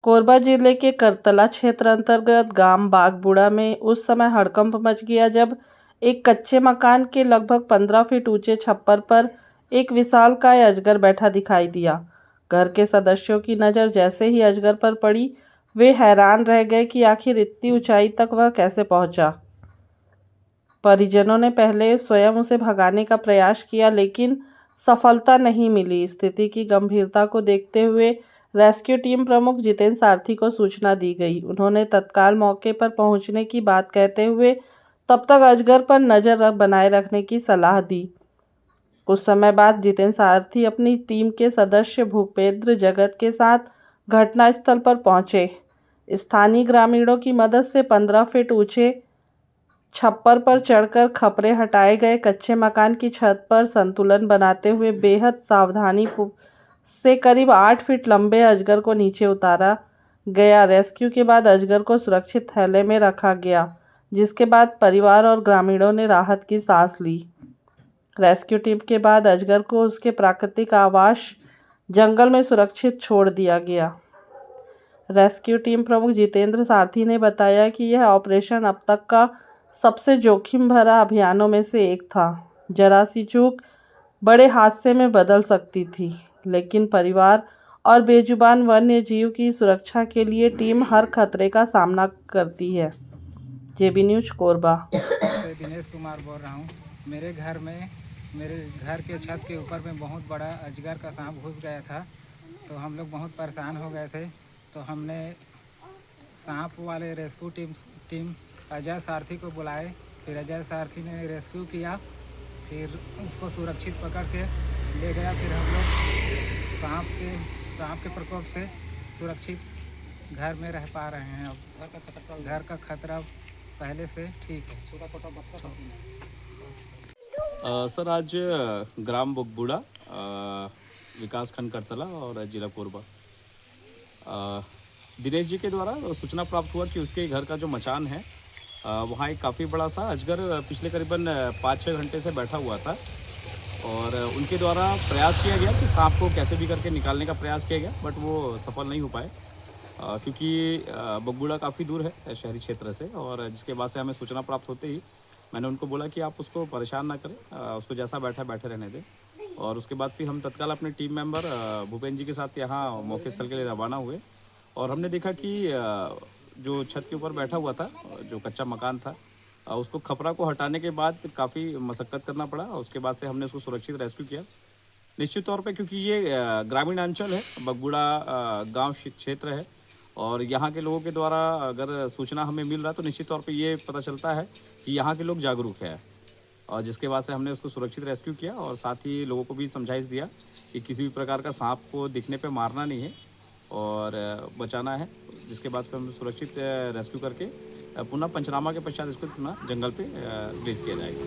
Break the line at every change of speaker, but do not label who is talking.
कोरबा जिले के करतला क्षेत्र अंतर्गत गांव बागबुड़ा में उस समय हड़कंप मच गया जब एक कच्चे मकान के लगभग 15 फीट ऊंचे छप्पर पर एक विशालकाय अजगर बैठा दिखाई दिया। घर के सदस्यों की नज़र जैसे ही अजगर पर पड़ी, वे हैरान रह गए कि आखिर इतनी ऊंचाई तक वह कैसे पहुंचा। परिजनों ने पहले स्वयं उसे भगाने का प्रयास किया, लेकिन सफलता नहीं मिली। स्थिति की गंभीरता को देखते हुए रेस्क्यू टीम प्रमुख जितेंद्र सारथी को सूचना दी गई। उन्होंने तत्काल मौके पर पहुंचने की बात कहते हुए तब तक अजगर पर नजर बनाए रखने की सलाह दी। कुछ समय बाद जितेंद्र सारथी अपनी टीम के सदस्य भूपेंद्र जगत के साथ घटनास्थल पर पहुंचे। स्थानीय ग्रामीणों की मदद से 15 फीट ऊंचे छप्पर पर चढ़कर खपरे हटाए गए। कच्चे मकान की छत पर संतुलन बनाते हुए बेहद सावधानी से करीब 8 फीट लंबे अजगर को नीचे उतारा गया। रेस्क्यू के बाद अजगर को सुरक्षित थैले में रखा गया, जिसके बाद परिवार और ग्रामीणों ने राहत की सांस ली। रेस्क्यू टीम के बाद अजगर को उसके प्राकृतिक आवास जंगल में सुरक्षित छोड़ दिया गया। रेस्क्यू टीम प्रमुख जितेंद्र सारथी ने बताया कि यह ऑपरेशन अब तक का सबसे जोखिम भरा अभियानों में से एक था। जरा सी चूक बड़े हादसे में बदल सकती थी, लेकिन परिवार और बेजुबान वन्य जीव की सुरक्षा के लिए टीम हर खतरे का सामना करती है। जेबी न्यूज कोरबा
से दिनेश कुमार बोल रहा हूँ। मेरे घर के छत के ऊपर में बहुत बड़ा अजगर का सांप घुस गया था, तो हम लोग बहुत परेशान हो गए थे। तो हमने सांप वाले रेस्क्यू टीम अजय सारथी को बुलाए। फिर अजय सारथी ने रेस्क्यू किया, फिर उसको सुरक्षित पकड़ के ले गया। फिर हम लोग सांप के प्रकोप से सुरक्षित घर में रह पा रहे हैं। अब घर का खतरा पहले से ठीक है।
सर, आज ग्राम बगबुड़ा, विकास खंड करतला और जिला कोरबा, दिनेश जी के द्वारा सूचना प्राप्त हुआ कि उसके घर का जो मचान है वहाँ एक काफ़ी बड़ा सा अजगर पिछले करीबन 5-6 घंटे से बैठा हुआ था। और उनके द्वारा प्रयास किया गया कि सांप को कैसे भी करके निकालने का प्रयास किया गया, बट वो सफल नहीं हो पाए, क्योंकि बगबुड़ा काफ़ी दूर है शहरी क्षेत्र से। और जिसके बाद से हमें सूचना प्राप्त होते ही मैंने उनको बोला कि आप उसको परेशान ना करें, उसको जैसा बैठा बैठे रहने दें। और उसके बाद फिर हम तत्काल अपने टीम मेंबर भूपेंद्र जी के साथ यहाँ मौके स्थल के लिए रवाना हुए। और हमने देखा कि जो छत के ऊपर बैठा हुआ था, जो कच्चा मकान था, उसको खपरा को हटाने के बाद काफ़ी मशक्क़त करना पड़ा। उसके बाद से हमने उसको सुरक्षित रेस्क्यू किया। निश्चित तौर पे क्योंकि ये ग्रामीण अंचल है, बगबुड़ा गांव क्षेत्र है, और यहाँ के लोगों के द्वारा अगर सूचना हमें मिल रहा है तो निश्चित तौर पे ये पता चलता है कि यहाँ के लोग जागरूक हैं। और जिसके बाद से हमने उसको सुरक्षित रेस्क्यू किया और साथ ही लोगों को भी समझाइश दिया कि किसी भी प्रकार का सांप को दिखने पे मारना नहीं है और बचाना है। जिसके बाद फिर हम सुरक्षित रेस्क्यू करके पुनः पंचनामा के पश्चात इसको पुनः जंगल पे रिलीज़ किया जाएगा।